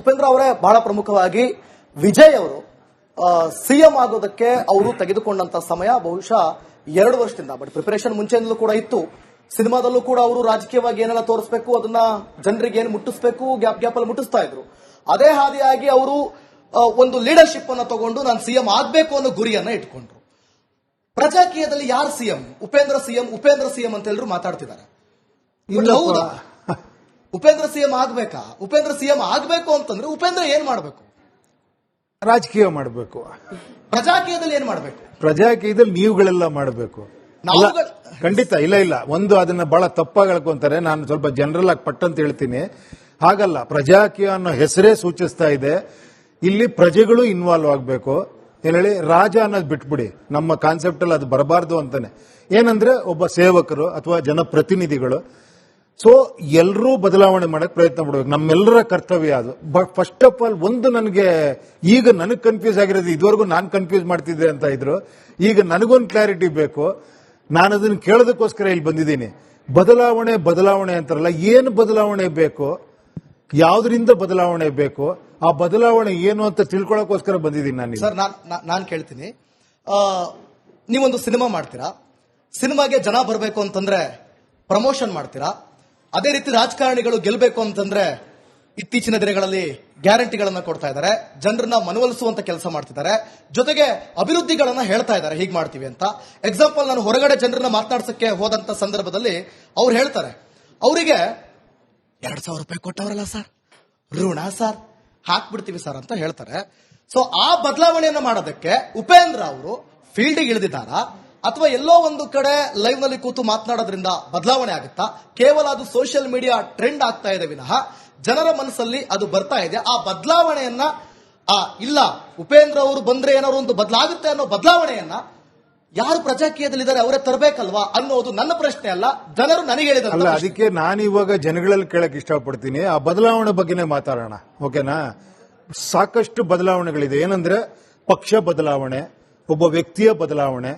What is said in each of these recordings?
ಉಪೇಂದ್ರ ಅವರೇ, ಬಹಳ ಪ್ರಮುಖವಾಗಿ ವಿಜಯ್ ಅವರು ಸಿಎಂ ಆಗೋದಕ್ಕೆ ಅವರು ತೆಗೆದುಕೊಂಡಂತ ಸಮಯ ಬಹುಶಃ 2 ವರ್ಷದಿಂದ, ಬಟ್ ಪ್ರಿಪರೇಷನ್ ಮುಂಚೆಯಿಂದಲೂ ಕೂಡ ಇತ್ತು. ಸಿನಿಮಾದಲ್ಲೂ ಕೂಡ ಅವರು ರಾಜಕೀಯವಾಗಿ ಏನೆಲ್ಲ ತೋರಿಸಬೇಕು, ಅದನ್ನ ಜನರಿಗೆ ಏನು ಮುಟ್ಟಿಸಬೇಕು, ಗ್ಯಾಪ್ ಅಲ್ಲಿ ಮುಟ್ಟಿಸ್ತಾ ಇದ್ರು. ಅದೇ ಹಾದಿಯಾಗಿ ಅವರು ಒಂದು ಲೀಡರ್ಶಿಪ್ ಅನ್ನು ತಗೊಂಡು ನಾನು ಸಿಎಂ ಆಗ್ಬೇಕು ಅನ್ನೋ ಗುರಿಯನ್ನ ಇಟ್ಕೊಂಡ್ರು. ಪ್ರಜಾಕೀಯದಲ್ಲಿ ಯಾರು ಸಿಎಂ? ಉಪೇಂದ್ರ ಸಿಎಂ ಅಂತ ಎಲ್ಲರೂ ಮಾತಾಡ್ತಿದ್ದಾರೆ. ಹೌದಾ ಉಪೇಂದ್ರ ಸಿಎಂ ಆಗ್ಬೇಕಾ? ಉಪೇಂದ್ರ ಸಿಎಂ ಆಗ್ಬೇಕು ಅಂತಂದ್ರೆ ಉಪೇಂದ್ರ ಏನ್ ಮಾಡ್ಬೇಕು? ರಾಜಕೀಯ ಮಾಡಬೇಕು. ಪ್ರಜಾಕೀಯದಲ್ಲಿ ಏನ್ ಮಾಡ್ಬೇಕು? ಪ್ರಜಾಕೀಯದಲ್ಲಿ ನೀವುಗಳೆಲ್ಲ ಮಾಡಬೇಕು. ಖಂಡಿತ ಇಲ್ಲ ಒಂದು ಅದನ್ನ ಬಹಳ ತಪ್ಪಾಗಿ ಹೇಳ್ಕೊಂತಾರೆ. ನಾನು ಸ್ವಲ್ಪ ಜನರಲ್ ಆಗಿ ಪಟ್ಟಂತ ಹೇಳ್ತೀನಿ. ಹಾಗಲ್ಲ, ಪ್ರಜಾಕೀಯ ಅನ್ನೋ ಹೆಸರೇ ಸೂಚಿಸ್ತಾ ಇದೆ. ಇಲ್ಲಿ ಪ್ರಜೆಗಳು ಇನ್ವಾಲ್ವ್ ಆಗಬೇಕು. ಹೇಳಿ, ರಾಜ ಅನ್ನೋದು ಬಿಟ್ಬಿಡಿ, ನಮ್ಮ ಕಾನ್ಸೆಪ್ಟ್ ಅಲ್ಲಿ ಅದು ಬರಬಾರ್ದು ಅಂತಾನೆ. ಏನಂದ್ರೆ ಒಬ್ಬ ಸೇವಕರು ಅಥವಾ ಜನಪ್ರತಿನಿಧಿಗಳು, ಸೊ ಎಲ್ಲರೂ ಬದಲಾವಣೆ ಮಾಡಕ್ ಪ್ರಯತ್ನ ಪಡಬೇಕು. ನಮ್ಮೆಲ್ಲರ ಕರ್ತವ್ಯ ಅದು. ಫಸ್ಟ್ ಆಫ್ ಆಲ್ ನನಗೆ ಈಗ ನನಗೆ ಕನ್ಫ್ಯೂಸ್ ಆಗಿರೋದು, ಇದುವರೆಗೂ ನಾನು ಕನ್ಫ್ಯೂಸ್ ಮಾಡ್ತಿದ್ದೆ ಅಂತ ಇದ್ರು. ಈಗ ನನಗೊಂದು ಕ್ಲಾರಿಟಿ ಬೇಕು. ನಾನು ಅದನ್ನು ಕೇಳೋದಕ್ಕೋಸ್ಕರ ಇಲ್ಲಿ ಬಂದಿದ್ದೀನಿ. ಬದಲಾವಣೆ ಅಂತಾರಲ್ಲ, ಏನು ಬದಲಾವಣೆ ಬೇಕು, ಯಾವ್ದ್ರಿಂದ ಬದಲಾವಣೆ ಬೇಕು, ಆ ಬದಲಾವಣೆ ಏನು ಅಂತ ತಿಳ್ಕೊಳ್ಳೋಕೋಸ್ಕರ ಬಂದಿದ್ದೀನಿ ನಾನು. ಸರ್, ನಾನು ಕೇಳ್ತೀನಿ, ನೀವೊಂದು ಸಿನಿಮಾ ಮಾಡ್ತೀರಾ, ಸಿನಿಮಾಗೆ ಜನ ಬರಬೇಕು ಅಂತಂದ್ರೆ ಪ್ರಮೋಷನ್ ಮಾಡ್ತೀರಾ. ಅದೇ ರೀತಿ ರಾಜಕಾರಣಿಗಳು ಗೆಲ್ಲಬೇಕು ಅಂತಂದ್ರೆ ಇತ್ತೀಚಿನ ದಿನಗಳಲ್ಲಿ ಗ್ಯಾರಂಟಿಗಳನ್ನ ಕೊಡ್ತಾ ಇದ್ದಾರೆ, ಜನರನ್ನ ಮನವೊಲಿಸುವಂತ ಕೆಲಸ ಮಾಡ್ತಿದ್ದಾರೆ, ಜೊತೆಗೆ ಅಭಿವೃದ್ಧಿಗಳನ್ನ ಹೇಳ್ತಾ ಇದ್ದಾರೆ, ಹೀಗೆ ಮಾಡ್ತೀವಿ ಅಂತ. ಎಕ್ಸಾಂಪಲ್, ನಾನು ಹೊರಗಡೆ ಜನರನ್ನ ಮಾತನಾಡ್ಸಕ್ಕೆ ಹೋದಂತ ಸಂದರ್ಭದಲ್ಲಿ ಅವ್ರು ಹೇಳ್ತಾರೆ, ಅವರಿಗೆ 2,000 ರೂಪಾಯಿ ಕೊಟ್ಟವರಲ್ಲ ಸರ್, ಋಣ ಸರ್, ಹಾಕ್ಬಿಡ್ತೀವಿ ಸರ್ ಅಂತ ಹೇಳ್ತಾರೆ. ಸೊ ಆ ಬದಲಾವಣೆಯನ್ನ ಮಾಡೋದಕ್ಕೆ ಉಪೇಂದ್ರ ಅವರು ಫೀಲ್ಡ್ಗೆ ಇಳಿದಿದ್ದಾರಾ, ಅಥವಾ ಎಲ್ಲೋ ಒಂದು ಕಡೆ ಲೈವ್ ನಲ್ಲಿ ಕೂತು ಮಾತನಾಡೋದ್ರಿಂದ ಬದಲಾವಣೆ ಆಗುತ್ತಾ? ಕೇವಲ ಅದು ಸೋಷಿಯಲ್ ಮೀಡಿಯಾ ಟ್ರೆಂಡ್ ಆಗ್ತಾ ಇದೆ ವಿನಃ ಜನರ ಮನಸ್ಸಲ್ಲಿ ಅದು ಬರ್ತಾ ಇದೆ. ಆ ಬದಲಾವಣೆಯನ್ನ ಇಲ್ಲ ಉಪೇಂದ್ರ ಅವರು ಬಂದ್ರೆ ಏನಾದ್ರು ಒಂದು ಬದಲಾಗುತ್ತೆ ಅನ್ನೋ ಬದಲಾವಣೆಯನ್ನ ಯಾರು ಪ್ರಜಾಕೀಯದಲ್ಲಿದ್ದಾರೆ ಅವರೇ ತರಬೇಕಲ್ವಾ ಅನ್ನೋದು ನನ್ನ ಪ್ರಶ್ನೆ ಅಲ್ಲ, ಜನರು ನನಗೆ ಹೇಳಿದ್ರು. ಅಲ್ಲ, ಅದಕ್ಕೆ ನಾನು ಇವಾಗ ಜನಗಳಲ್ಲಿ ಕೇಳಕ್ ಇಷ್ಟಪಡ್ತೀನಿ. ಆ ಬದಲಾವಣೆ ಬಗ್ಗೆನೇ ಮಾತಾಡೋಣ, ಓಕೆನಾ? ಸಾಕಷ್ಟು ಬದಲಾವಣೆಗಳಿದೆ. ಏನಂದ್ರೆ ಪಕ್ಷ ಬದಲಾವಣೆ, ಒಬ್ಬ ವ್ಯಕ್ತಿಯ ಬದಲಾವಣೆ,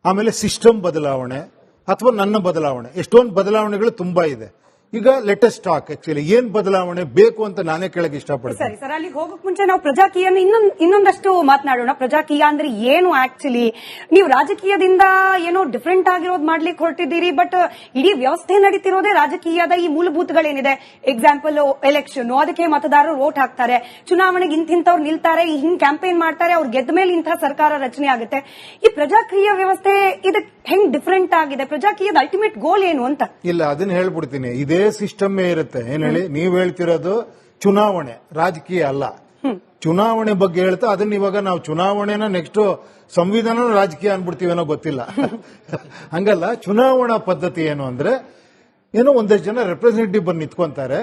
ಆಮೇಲೆ ಸಿಸ್ಟಮ್ ಬದಲಾವಣೆ, ಅಥವಾ ನನ್ನ ಬದಲಾವಣೆ. ಎಷ್ಟೊಂದು ಬದಲಾವಣೆಗಳು ತುಂಬಾ ಇದೆ. ಈಗ ಲೆಟೆಸ್ಟ್ ಟಾಕ್ ಆಕ್ಚುಲಿ ಏನ್ ಬದಲಾವಣೆ ಬೇಕು ಅಂತ ನಾನೇ ಕೇಳಕ್ ಇಷ್ಟಪಡ್ತೀನಿ. ಸರಿ ಸರ್, ಅಲ್ಲಿ ಹೋಗಕ್ ಮುಂಚೆ ನಾವು ಪ್ರಜಾಕೀಯನ ಇನ್ನೊಂದಷ್ಟು ಮಾತನಾಡೋಣ. ಪ್ರಜಾಕೀಯ ಅಂದ್ರೆ ಏನು ಆಕ್ಚುಲಿ? ನೀವು ರಾಜಕೀಯದಿಂದ ಏನೋ ಡಿಫ್ರೆಂಟ್ ಆಗಿರೋದು ಮಾಡ್ಲಿಕ್ಕೆ ಹೊರಟಿದ್ದೀರಿ, ಬಟ್ ಇಡೀ ವ್ಯವಸ್ಥೆ ನಡೀತಿರೋದೇ ರಾಜಕೀಯದ ಈ ಮೂಲಭೂತಗಳೇನಿದೆ. ಎಕ್ಸಾಂಪಲ್, ಎಲೆಕ್ಷನ್, ಅದಕ್ಕೆ ಮತದಾರರು ವೋಟ್ ಹಾಕ್ತಾರೆ, ಚುನಾವಣೆಗೆ ಇಂಥವ್ರು ನಿಲ್ತಾರೆ, ಹಿಂಗ್ ಕ್ಯಾಂಪೇನ್ ಮಾಡ್ತಾರೆ, ಅವ್ರು ಗೆದ್ದ ಮೇಲೆ ಇಂಥ ಸರ್ಕಾರ ರಚನೆ ಆಗುತ್ತೆ. ಈ ಪ್ರಜಾಕೀಯ ವ್ಯವಸ್ಥೆ ಇದಕ್ಕೆ ಹೆಂಗ್ ಡಿಫ್ರೆಂಟ್ ಆಗಿದೆ? ಪ್ರಜಾಕೀಯದ ಅಲ್ಟಿಮೇಟ್ ಗೋಲ್ ಏನು ಅಂತ? ಇಲ್ಲ, ಅದನ್ನ ಹೇಳ್ಬಿಡ್ತೀನಿ. ಇದೇ ಸಿಸ್ಟಮ್ ಇರುತ್ತೆ. ಏನ್ ಹೇಳಿ, ನೀವ್ ಹೇಳ್ತಿರೋದು ಚುನಾವಣೆ, ರಾಜಕೀಯ ಅಲ್ಲ. ಚುನಾವಣೆ ಬಗ್ಗೆ ಹೇಳ್ತಾ ಅದನ್ನ ಇವಾಗ ನಾವು ಚುನಾವಣೆನ ನೆಕ್ಸ್ಟ್ ಸಂವಿಧಾನ ರಾಜಕೀಯ ಅನ್ಬಿಡ್ತೀವೇನೋ ಗೊತ್ತಿಲ್ಲ. ಹಂಗಲ್ಲ, ಚುನಾವಣಾ ಪದ್ಧತಿ ಏನು ಅಂದ್ರೆ, ಏನೋ ಒಂದಷ್ಟು ಜನ ರೆಪ್ರೆಸೆಂಟೇಟಿವ್ ಬಂದು ನಿಂತ್ಕೊಂತಾರೆ,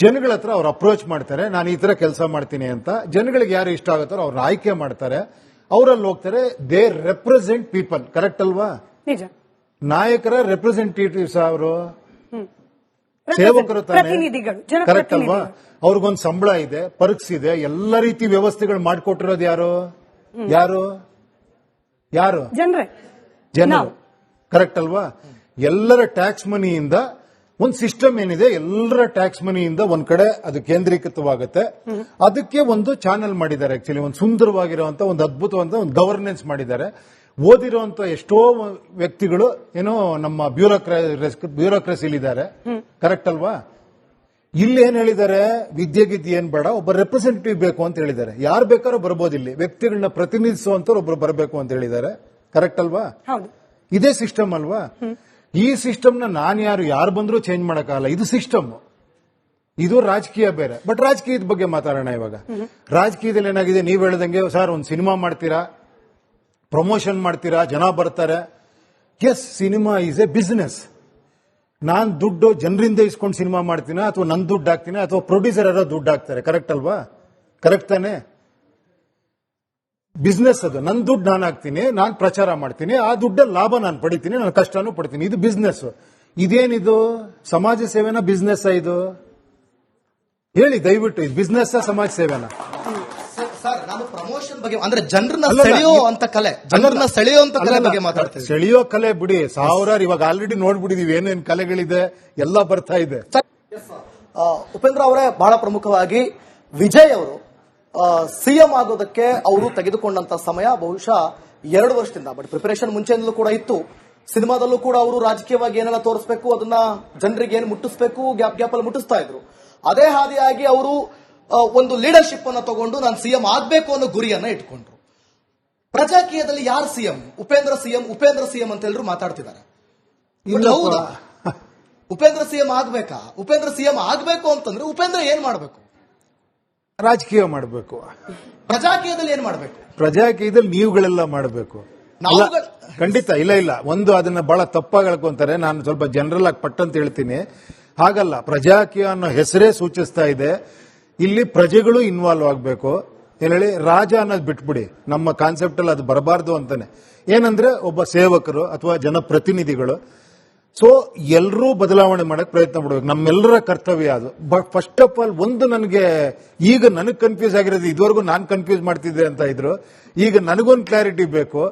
ಜನಗಳ ಹತ್ರ ಅವ್ರು ಅಪ್ರೋಚ್ ಮಾಡ್ತಾರೆ, ನಾನು ಈ ತರ ಕೆಲಸ ಮಾಡ್ತೀನಿ ಅಂತ. ಜನಗಳಿಗೆ ಯಾರು ಇಷ್ಟ ಆಗುತ್ತಾರೋ ಅವ್ರನ್ನ ಆಯ್ಕೆ ಮಾಡ್ತಾರೆ, ಅವರಲ್ಲಿ ಹೋಗ್ತಾರೆ. ದೇ ರೆಪ್ರೆಸೆಂಟ್ ಪೀಪಲ್, ಕರೆಕ್ಟ್ ಅಲ್ವಾ? ನಿಜ. ನಾಯಕರ ರೆಪ್ರೆಸೆಂಟೇಟಿವ್ಸ್ ಅವರು, ಸೇವಕರು ತಾನೆ, ಕರೆಕ್ಟ್ ಅಲ್ವಾ? ಅವ್ರಿಗೊಂದು ಸಂಬಳ ಇದೆ, ಪರ್ಕ್ಸ್ ಇದೆ, ಎಲ್ಲ ರೀತಿ ವ್ಯವಸ್ಥೆಗಳು ಮಾಡಿಕೊಟ್ಟಿರೋದು ಯಾರು? ಜನರು, ಕರೆಕ್ಟ್ ಅಲ್ವಾ? ಎಲ್ಲರ ಟ್ಯಾಕ್ಸ್ ಮನಿಯಿಂದ ಒಂದು ಸಿಸ್ಟಮ್ ಏನಿದೆ, ಎಲ್ಲರ ಟ್ಯಾಕ್ಸ್ ಮನಿಯಿಂದ ಒಂದ್ ಕಡೆ ಅದು ಕೇಂದ್ರೀಕೃತವಾಗುತ್ತೆ. ಅದಕ್ಕೆ ಒಂದು ಚಾನೆಲ್ ಮಾಡಿದ್ದಾರೆ. ಆಕ್ಚುಲಿ ಒಂದು ಸುಂದರವಾಗಿರುವಂತ, ಒಂದು ಅದ್ಭುತವಾದ ಒಂದು ಗವರ್ನೆನ್ಸ್ ಮಾಡಿದ್ದಾರೆ. ಓದಿರುವಂತ ಎಷ್ಟೋ ವ್ಯಕ್ತಿಗಳು ಏನೋ ನಮ್ಮ ಬ್ಯೂರೋಕ್ರಸಿಲಿದ್ದಾರೆ, ಕರೆಕ್ಟ್ ಅಲ್ವಾ? ಇಲ್ಲಿ ಏನ್ ಹೇಳಿದ್ದಾರೆ, ವಿದ್ಯೆಗಿದ್ಯೆ ಏನ್ ಬೇಡ, ಒಬ್ಬ ರೆಪ್ರೆಸೆಂಟೇಟಿವ್ ಬೇಕು ಅಂತ ಹೇಳಿದ್ದಾರೆ. ಯಾರು ಬೇಕಾದ್ರೂ ಬರ್ಬೋದು, ಇಲ್ಲಿ ವ್ಯಕ್ತಿಗಳನ್ನ ಪ್ರತಿನಿಧಿಸುವಂತವ್ರು ಒಬ್ರು ಬರಬೇಕು ಅಂತ ಹೇಳಿದ್ದಾರೆ, ಕರೆಕ್ಟ್ ಅಲ್ವಾ? ಇದೇ ಸಿಸ್ಟಮ್ ಅಲ್ವಾ? ಈ ಸಿಸ್ಟಮ್ ನಾನು ಯಾರು ಬಂದ್ರೂ ಚೇಂಜ್ ಮಾಡಕ್ಕಾಗಲ್ಲ. ಇದು ಸಿಸ್ಟಮ್, ಇದು ರಾಜಕೀಯ ಬೇರೆ. ಬಟ್ ರಾಜಕೀಯದ ಬಗ್ಗೆ ಮಾತಾಡೋಣ ಇವಾಗ. ರಾಜಕೀಯದಲ್ಲಿ ಏನಾಗಿದೆ, ನೀವು ಹೇಳ್ದಂಗೆ ಸರ್ ಒಂದು ಸಿನಿಮಾ ಮಾಡ್ತೀರಾ, ಪ್ರಮೋಷನ್ ಮಾಡ್ತೀರಾ, ಜನ ಬರ್ತಾರೆ. Yes, cinema is a business. ನಾನ್ ದುಡ್ಡು ಜನರಿಂದ ಇಸ್ಕೊಂಡು ಸಿನಿಮಾ ಮಾಡ್ತೀನ, ಅಥವಾ ನನ್ ದುಡ್ಡು ಹಾಕ್ತೀನಿ, ಅಥವಾ ಪ್ರೊಡ್ಯೂಸರ್ ಯಾರೋ ದುಡ್ಡು ಹಾಕ್ತಾರೆ, ಕರೆಕ್ಟ್ ಅಲ್ವಾ? ಕರೆಕ್ಟ್ ತಾನೆ? ಬಿಸ್ನೆಸ್ ಅದು. ನನ್ನ ದುಡ್ಡು ನಾನು ಹಾಕ್ತೀನಿ, ನಾನು ಪ್ರಚಾರ ಮಾಡ್ತೀನಿ, ಆ ದುಡ್ಡಲ್ಲಿ ಲಾಭ ನಾನು ಪಡಿತೀನಿ, ನಾನು ಕಷ್ಟನೂ ಪಡ್ತೀನಿ. ಇದು ಬಿಸ್ನೆಸ್. ಇದೇನಿದು ಸಮಾಜ ಸೇವೆನ ಬಿಸ್ನೆಸ್? ಇದು ಹೇಳಿ ದಯವಿಟ್ಟು, ಇದು ಬಿಸ್ನೆಸ್ ಸಮಾಜ ಸೇವೆನ? ಸರ್, ನಾನು ಪ್ರಮೋಷನ್ ಬಗ್ಗೆ ಅಂದ್ರೆ ಜನರನ್ನ ಸೆಳೆಯುವಂತ ಕಲೆ, ಜನರನ್ನ ಸೆಳೆಯುವಂತ ಕಲೆ ಬಗ್ಗೆ ಮಾತಾಡ್ತೀನಿ. ಸೆಳೆಯೋ ಕಲೆ ಬಿಡಿ, ಸಾವಿರಾರು ಇವಾಗ ಆಲ್ರೆಡಿ ನೋಡ್ಬಿಟ್ಟಿದೀವಿ ಏನೇನ್ ಕಲೆಗಳಿದೆ, ಎಲ್ಲ ಬರ್ತಾ ಇದೆ. ಉಪೇಂದ್ರ ಅವರೇ, ಬಹಳ ಪ್ರಮುಖವಾಗಿ ವಿಜಯ್ ಅವರು ಸಿಎಂ ಆಗೋದಕ್ಕೆ ಅವರು ತೆಗೆದುಕೊಂಡಂತ ಸಮಯ ಬಹುಶಃ 2 ವರ್ಷದಿಂದ, ಬಟ್ ಪ್ರಿಪರೇಷನ್ ಮುಂಚೆಯಿಂದಲೂ ಕೂಡ ಇತ್ತು. ಸಿನಿಮಾದಲ್ಲೂ ಕೂಡ ಅವರು ರಾಜಕೀಯವಾಗಿ ಏನೆಲ್ಲ ತೋರಿಸಬೇಕು, ಅದನ್ನ ಜನರಿಗೆ ಏನು ಮುಟ್ಟಿಸಬೇಕು, ಗ್ಯಾಪ್ ಅಲ್ಲಿ ಮುಟ್ಟಿಸ್ತಾ ಇದ್ರು. ಅದೇ ಹಾದಿಯಾಗಿ ಅವರು ಒಂದು ಲೀಡರ್ಶಿಪ್ ಅನ್ನು ತಗೊಂಡು ನಾನು ಸಿಎಂ ಆಗ್ಬೇಕು ಅನ್ನೋ ಗುರಿಯನ್ನ ಇಟ್ಕೊಂಡ್ರು. ಪ್ರಜಾಕೀಯದಲ್ಲಿ ಯಾರು ಸಿಎಂ? ಉಪೇಂದ್ರ ಸಿಎಂ ಅಂತ ಎಲ್ಲರೂ ಮಾತಾಡ್ತಿದ್ದಾರೆ. ಹೌದಾ? ಉಪೇಂದ್ರ ಸಿಎಂ ಆಗ್ಬೇಕಾ? ಉಪೇಂದ್ರ ಸಿಎಂ ಆಗ್ಬೇಕು ಅಂತಂದ್ರೆ ಉಪೇಂದ್ರ ಏನ್ ಮಾಡ್ಬೇಕು? ರಾಜಕೀಯ ಮಾಡಬೇಕು. ಪ್ರಜಾಕೀಯದಲ್ಲಿ ಏನ್ ಮಾಡ್ಬೇಕು? ಪ್ರಜಾಕೀಯದಲ್ಲಿ ನೀವುಗಳೆಲ್ಲ ಮಾಡಬೇಕು. ಖಂಡಿತ ಇಲ್ಲ ಒಂದು ಅದನ್ನ ಬಹಳ ತಪ್ಪಾಗಿ ಹೇಳ್ಕೊಂತಾರೆ. ನಾನು ಸ್ವಲ್ಪ ಜನರಲ್ ಆಗಿ ಪಟ್ಟಂತ ಹೇಳ್ತೀನಿ. ಹಾಗಲ್ಲ, ಪ್ರಜಾಕೀಯ ಅನ್ನೋ ಹೆಸರೇ ಸೂಚಿಸ್ತಾ ಇದೆ. ಇಲ್ಲಿ ಪ್ರಜೆಗಳು ಇನ್ವಾಲ್ವ್ ಆಗಬೇಕು. ಹೇಳಿ, ರಾಜ ಅನ್ನೋದು ಬಿಟ್ಬಿಡಿ, ನಮ್ಮ ಕಾನ್ಸೆಪ್ಟ್ ಅಲ್ಲಿ ಅದು ಬರಬಾರ್ದು ಅಂತಾನೆ. ಏನಂದ್ರೆ ಒಬ್ಬ ಸೇವಕರು ಅಥವಾ ಜನಪ್ರತಿನಿಧಿಗಳು, ಸೊ ಎಲ್ಲರೂ ಬದಲಾವಣೆ ಮಾಡಕ್ ಪ್ರಯತ್ನ ಪಡಬೇಕು. ನಮ್ಮೆಲ್ಲರ ಕರ್ತವ್ಯ ಅದು. ಬಟ್ ಫಸ್ಟ್ ಆಫ್ ಆಲ್ ಒಂದು ಈಗ ನನಗೆ ಕನ್ಫ್ಯೂಸ್ ಆಗಿರೋದು, ಇದುವರೆಗೂ ನಾನು ಕನ್ಫ್ಯೂಸ್ ಮಾಡ್ತಿದ್ದೆ ಅಂತ ಇದ್ರು, ಈಗ ನನಗೊಂದು ಕ್ಲಾರಿಟಿ ಬೇಕು.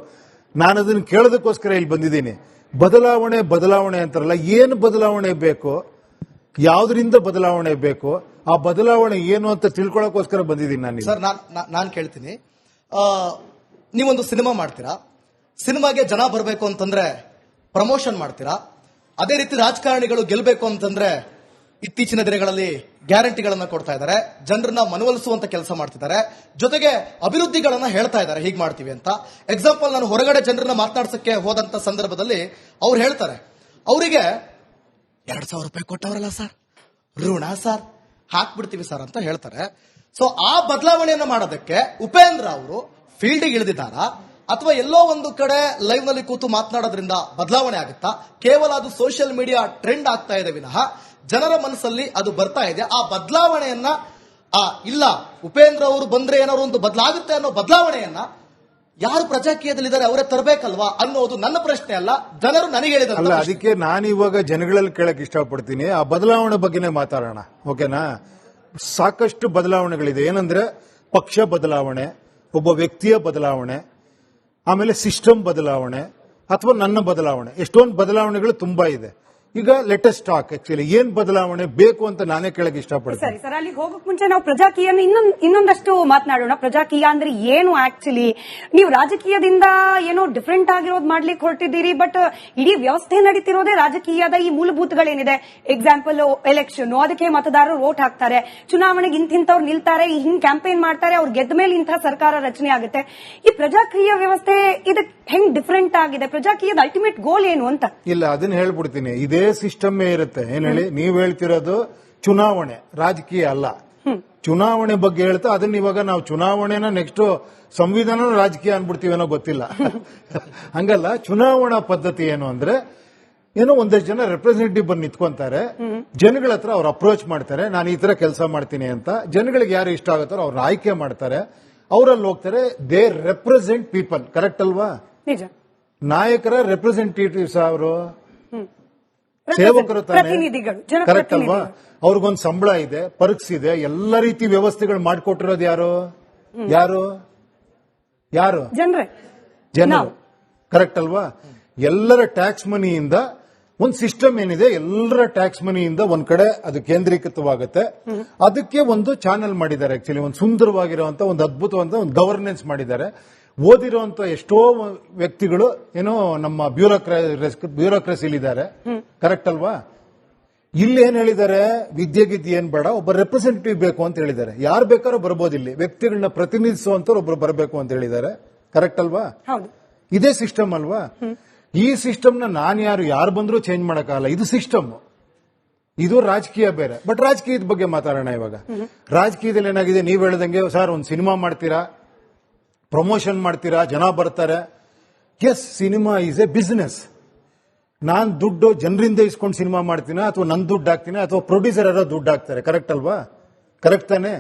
ನಾನು ಅದನ್ನು ಕೇಳೋದಕ್ಕೋಸ್ಕರ ಇಲ್ಲಿ ಬಂದಿದ್ದೀನಿ. ಬದಲಾವಣೆ ಅಂತಾರಲ್ಲ, ಏನು ಬದಲಾವಣೆ ಬೇಕು, ಯಾವ್ದ್ರಿಂದ ಬದಲಾವಣೆ ಬೇಕು, ಆ ಬದಲಾವಣೆ ಏನು ಅಂತ ತಿಳ್ಕೊಳ್ಳೋಕೋಸ್ಕರ ಬಂದಿದ್ದೀನಿ ನಾನು. ಸರ್, ನಾನು ಕೇಳ್ತೀನಿ, ನೀವೊಂದು ಸಿನಿಮಾ ಮಾಡ್ತೀರಾ, ಸಿನಿಮಾಗೆ ಜನ ಬರಬೇಕು ಅಂತಂದ್ರೆ ಪ್ರಮೋಷನ್ ಮಾಡ್ತೀರಾ. ಅದೇ ರೀತಿ ರಾಜಕಾರಣಿಗಳು ಗೆಲ್ಲಬೇಕು ಅಂತಂದ್ರೆ ಇತ್ತೀಚಿನ ದಿನಗಳಲ್ಲಿ ಗ್ಯಾರಂಟಿಗಳನ್ನ ಕೊಡ್ತಾ ಇದ್ದಾರೆ, ಜನರನ್ನ ಮನವೊಲಿಸುವಂತ ಕೆಲಸ ಮಾಡ್ತಿದ್ದಾರೆ, ಜೊತೆಗೆ ಅಭಿವೃದ್ಧಿಗಳನ್ನ ಹೇಳ್ತಾ ಇದ್ದಾರೆ, ಹೀಗೆ ಮಾಡ್ತೀವಿ ಅಂತ. ಎಕ್ಸಾಂಪಲ್, ನಾನು ಹೊರಗಡೆ ಜನರನ್ನ ಮಾತನಾಡ್ಸಕ್ಕೆ ಹೋದಂತ ಸಂದರ್ಭದಲ್ಲಿ ಅವ್ರು ಹೇಳ್ತಾರೆ, ಅವರಿಗೆ 2,000 ರೂಪಾಯಿ ಕೊಟ್ಟವರಲ್ಲ ಸರ್, ಋಣ ಸರ್, ಹಾಕ್ಬಿಡ್ತೀವಿ ಸರ್ ಅಂತ ಹೇಳ್ತಾರೆ. ಸೊ ಆ ಬದಲಾವಣೆಯನ್ನ ಮಾಡೋದಕ್ಕೆ ಉಪೇಂದ್ರ ಅವರು ಫೀಲ್ಡ್ಗೆ ಇಳಿದಿದ್ದಾರಾ, ಅಥವಾ ಎಲ್ಲೋ ಒಂದು ಕಡೆ ಲೈವ್ ನಲ್ಲಿ ಕೂತು ಮಾತನಾಡೋದ್ರಿಂದ ಬದಲಾವಣೆ ಆಗುತ್ತಾ? ಕೇವಲ ಅದು ಸೋಷಿಯಲ್ ಮೀಡಿಯಾ ಟ್ರೆಂಡ್ ಆಗ್ತಾ ಇದೆ ವಿನಃ ಜನರ ಮನಸ್ಸಲ್ಲಿ ಅದು ಬರ್ತಾ ಇದೆ. ಆ ಬದಲಾವಣೆಯನ್ನ ಇಲ್ಲ ಉಪೇಂದ್ರ ಅವರು ಬಂದ್ರೆ ಏನಾದ್ರು ಒಂದು ಬದಲಾಗುತ್ತೆ ಅನ್ನೋ ಬದಲಾವಣೆಯನ್ನ ಯಾರು ಪ್ರಜಾಕೀಯದಲ್ಲಿದ್ದಾರೆ ಅವರೇ ತರಬೇಕಲ್ವಾ ಅನ್ನೋದು ನನ್ನ ಪ್ರಶ್ನೆ ಅಲ್ಲ, ಜನರು ನನಗೆ ಹೇಳಿದಾರಲ್ಲ. ಅದಕ್ಕೆ ನಾನು ಇವಾಗ ಜನಗಳಲ್ಲಿ ಕೇಳಕ್ ಇಷ್ಟಪಡ್ತೀನಿ, ಆ ಬದಲಾವಣೆ ಬಗ್ಗೆನೇ ಮಾತಾಡೋಣ, ಓಕೆನಾ? ಸಾಕಷ್ಟು ಬದಲಾವಣೆಗಳಿದೆ. ಏನಂದ್ರೆ ಪಕ್ಷ ಬದಲಾವಣೆ, ಒಬ್ಬ ವ್ಯಕ್ತಿಯ ಬದಲಾವಣೆ, ಆಮೇಲೆ ಸಿಸ್ಟಮ್ ಬದಲಾವಣೆ, ಅಥವಾ ನನ್ನ ಬದಲಾವಣೆ. ಎಷ್ಟೊಂದು ಬದಲಾವಣೆಗಳು ತುಂಬಾ ಇದೆ. ಈಗ ಲೇಟೆಸ್ಟ್ ಟಾಕ್ ಆಕ್ಚುಲಿ ಏನ್ ಬದಲಾವಣೆ ಬೇಕು ಅಂತ ನಾನೇ ಕೇಳಕ್ ಇಷ್ಟಪಡ್ತೀನಿ. ಸರಿ ಸರ್, ಅಲ್ಲಿ ಹೋಗಕ್ ಮುಂಚೆ ನಾವು ಪ್ರಜಾಕೀಯ ಇನ್ನೊಂದಷ್ಟು ಮಾತನಾಡೋಣ. ಪ್ರಜಾಕೀಯ ಅಂದ್ರೆ ಏನು ಆಕ್ಚುಲಿ? ನೀವು ರಾಜಕೀಯದಿಂದ ಏನೋ ಡಿಫ್ರೆಂಟ್ ಆಗಿರೋದು ಮಾಡ್ಲಿಕ್ಕೆ ಹೊರಟಿದ್ದೀರಿ, ಬಟ್ ಇಡೀ ವ್ಯವಸ್ಥೆ ನಡೀತಿರೋದೇ ರಾಜಕೀಯದ ಈ ಮೂಲಭೂತಗಳೇನಿದೆ. ಎಕ್ಸಾಂಪಲ್, ಎಲೆಕ್ಷನ್, ಅದಕ್ಕೆ ಮತದಾರರು ವೋಟ್ ಹಾಕ್ತಾರೆ, ಚುನಾವಣೆಗೆ ಇಂಥವ್ರು ನಿಲ್ತಾರೆ, ಹಿಂಗ್ ಕ್ಯಾಂಪೇನ್ ಮಾಡ್ತಾರೆ, ಅವ್ರು ಗೆದ್ದ ಮೇಲೆ ಇಂಥ ಸರ್ಕಾರ ರಚನೆ ಆಗುತ್ತೆ. ಈ ಪ್ರಜಾಕೀಯ ವ್ಯವಸ್ಥೆ ಇದಕ್ಕೆ ಹೆಂಗ್ ಡಿಫ್ರೆಂಟ್ ಆಗಿದೆ? ಪ್ರಜಾಕೀಯದ ಅಲ್ಟಿಮೇಟ್ ಗೋಲ್ ಏನು ಅಂತ? ಇಲ್ಲ, ಅದನ್ನ ಹೇಳ್ಬಿಡ್ತೀನಿ. ಇದೇ ಸಿಸ್ಟಮ್ ಇರುತ್ತೆ. ಏನ್ ಹೇಳಿ, ನೀವ್ ಹೇಳ್ತಿರೋದು ಚುನಾವಣೆ, ರಾಜಕೀಯ ಅಲ್ಲ. ಚುನಾವಣೆ ಬಗ್ಗೆ ಹೇಳ್ತಾ ಅದನ್ನ ಇವಾಗ ನಾವು ಚುನಾವಣೆನ ನೆಕ್ಸ್ಟ್ ಸಂವಿಧಾನ ರಾಜಕೀಯ ಅನ್ಬಿಡ್ತೀವೇನೋ ಗೊತ್ತಿಲ್ಲ. ಹಂಗಲ್ಲ, ಚುನಾವಣಾ ಪದ್ಧತಿ ಏನು ಅಂದ್ರೆ, ಏನೋ ಒಂದಷ್ಟು ಜನ ರೆಪ್ರೆಸೆಂಟೇಟಿವ್ ಬಂದು ನಿಂತ್ಕೊಂತಾರೆ, ಜನಗಳ ಹತ್ರ ಅವ್ರು ಅಪ್ರೋಚ್ ಮಾಡ್ತಾರೆ, ನಾನು ಈ ತರ ಕೆಲಸ ಮಾಡ್ತೀನಿ ಅಂತ. ಜನಗಳಿಗೆ ಯಾರು ಇಷ್ಟ ಆಗುತ್ತಾರೋ ಅವ್ರನ್ನ ಆಯ್ಕೆ ಮಾಡ್ತಾರೆ, ಅವರಲ್ಲಿ ಹೋಗ್ತಾರೆ. ದೇ ರೆಪ್ರೆಸೆಂಟ್ ಪೀಪಲ್, ಕರೆಕ್ಟ್ ಅಲ್ವಾ? ನಿಜ. ನಾಯಕರ ರೆಪ್ರೆಸೆಂಟೇಟಿವ್ಸ್ ಅವರು, ಸೇವಕರು ತಾನೆ, ಕರೆಕ್ಟ್ ಅಲ್ವಾ? ಅವ್ರಿಗೊಂದು ಸಂಬಳ ಇದೆ, ಪರ್ಕ್ಸ್ ಇದೆ, ಎಲ್ಲ ರೀತಿ ವ್ಯವಸ್ಥೆಗಳು ಮಾಡಿಕೊಟ್ಟಿರೋದು ಯಾರು? ಜನರು, ಕರೆಕ್ಟ್ ಅಲ್ವಾ? ಎಲ್ಲರ ಟ್ಯಾಕ್ಸ್ ಮನಿಯಿಂದ ಒಂದು ಸಿಸ್ಟಮ್ ಏನಿದೆ, ಎಲ್ಲರ ಟ್ಯಾಕ್ಸ್ ಮನಿಯಿಂದ ಒಂದ್ ಕಡೆ ಅದು ಕೇಂದ್ರೀಕೃತವಾಗುತ್ತೆ. ಅದಕ್ಕೆ ಒಂದು ಚಾನೆಲ್ ಮಾಡಿದ್ದಾರೆ. ಆಕ್ಚುಲಿ ಒಂದು ಸುಂದರವಾಗಿರುವಂತ, ಒಂದು ಅದ್ಭುತವಾದ ಒಂದು ಗವರ್ನೆನ್ಸ್ ಮಾಡಿದ್ದಾರೆ. ಓದಿರುವಂತ ಎಷ್ಟೋ ವ್ಯಕ್ತಿಗಳು ಏನೋ ನಮ್ಮ ಬ್ಯೂರೋಕ್ರಸಿಲಿದ್ದಾರೆ, ಕರೆಕ್ಟ್ ಅಲ್ವಾ? ಇಲ್ಲಿ ಏನ್ ಹೇಳಿದ್ದಾರೆ, ವಿದ್ಯೆಗಿದ್ದೆ ಏನ್ ಬೇಡ, ಒಬ್ಬ ರೆಪ್ರೆಸೆಂಟೇಟಿವ್ ಬೇಕು ಅಂತ ಹೇಳಿದ್ದಾರೆ. ಯಾರು ಬೇಕಾದ್ರೂ ಬರ್ಬೋದು, ಇಲ್ಲಿ ವ್ಯಕ್ತಿಗಳನ್ನ ಪ್ರತಿನಿಧಿಸುವಂತ ಒಬ್ರು ಬರಬೇಕು ಅಂತ ಹೇಳಿದ್ದಾರೆ, ಕರೆಕ್ಟ್ ಅಲ್ವಾ? ಇದೇ ಸಿಸ್ಟಮ್ ಅಲ್ವಾ? ಈ ಸಿಸ್ಟಮ್ ನ ಯಾರು ಬಂದ್ರೂ ಚೇಂಜ್ ಮಾಡಕ್ಕಾಗಲ್ಲ. ಇದು ಸಿಸ್ಟಮ್, ಇದು ರಾಜಕೀಯ ಬೇರೆ. ಬಟ್ ರಾಜಕೀಯದ ಬಗ್ಗೆ ಮಾತಾಡೋಣ ಇವಾಗ. ರಾಜಕೀಯದಲ್ಲಿ ಏನಾಗಿದೆ, ನೀವು ಹೇಳ್ದಂಗೆ ಸರ್ ಒಂದು ಸಿನಿಮಾ ಮಾಡ್ತೀರಾ, ಪ್ರಮೋಷನ್ ಮಾಡ್ತೀರಾ, ಜನ ಬರ್ತಾರೆ. Yes, cinema is a business. ನಾನ್ ದುಡ್ಡು ಜನರಿಂದ ಇಸ್ಕೊಂಡು ಸಿನಿಮಾ ಮಾಡ್ತೀನ, ಅಥವಾ ನನ್ ದುಡ್ಡು ಹಾಕ್ತೀನಿ, ಅಥವಾ ಪ್ರೊಡ್ಯೂಸರ್ ಯಾರೋ ದುಡ್ಡು ಹಾಕ್ತಾರೆ, ಕರೆಕ್ಟ್ ಅಲ್ವಾ? ಕರೆಕ್ಟ್ ತಾನೆ?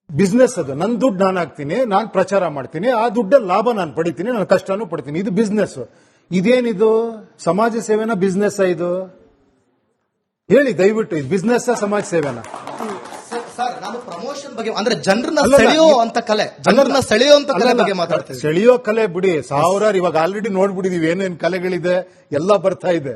ಬಿಸ್ನೆಸ್ ಅದು. ನನ್ನ ದುಡ್ಡು ನಾನು ಹಾಕ್ತೀನಿ, ನಾನು ಪ್ರಚಾರ ಮಾಡ್ತೀನಿ, ಆ ದುಡ್ಡಲ್ಲಿ ಲಾಭ ನಾನು ಪಡಿತೀನಿ, ನಾನು ಕಷ್ಟನೂ ಪಡ್ತೀನಿ. ಇದು ಬಿಸ್ನೆಸ್. ಇದೇನಿದು ಸಮಾಜ ಸೇವೆನ ಬಿಸ್ನೆಸ್? ಇದು ಹೇಳಿ ದಯವಿಟ್ಟು, ಇದು ಬಿಸ್ನೆಸ್ ಸಮಾಜ ಸೇವೆನ? ಸರ್, ನಾನು ಪ್ರಮೋಷನ್ ಬಗ್ಗೆ ಅಂದ್ರೆ ಜನರನ್ನ ಸೆಳೆಯುವಂತ ಕಲೆ ಬಗ್ಗೆ ಮಾತಾಡ್ತೀನಿ. ಸೆಳೆಯೋ ಕಲೆ ಬಿಡಿ, ಸಾವಿರಾರು ಇವಾಗ ಆಲ್ರೆಡಿ ನೋಡ್ಬಿಟ್ಟಿದೀವಿ ಏನೇನ್ ಕಲೆಗಳಿದೆ, ಎಲ್ಲ ಬರ್ತಾ ಇದೆ.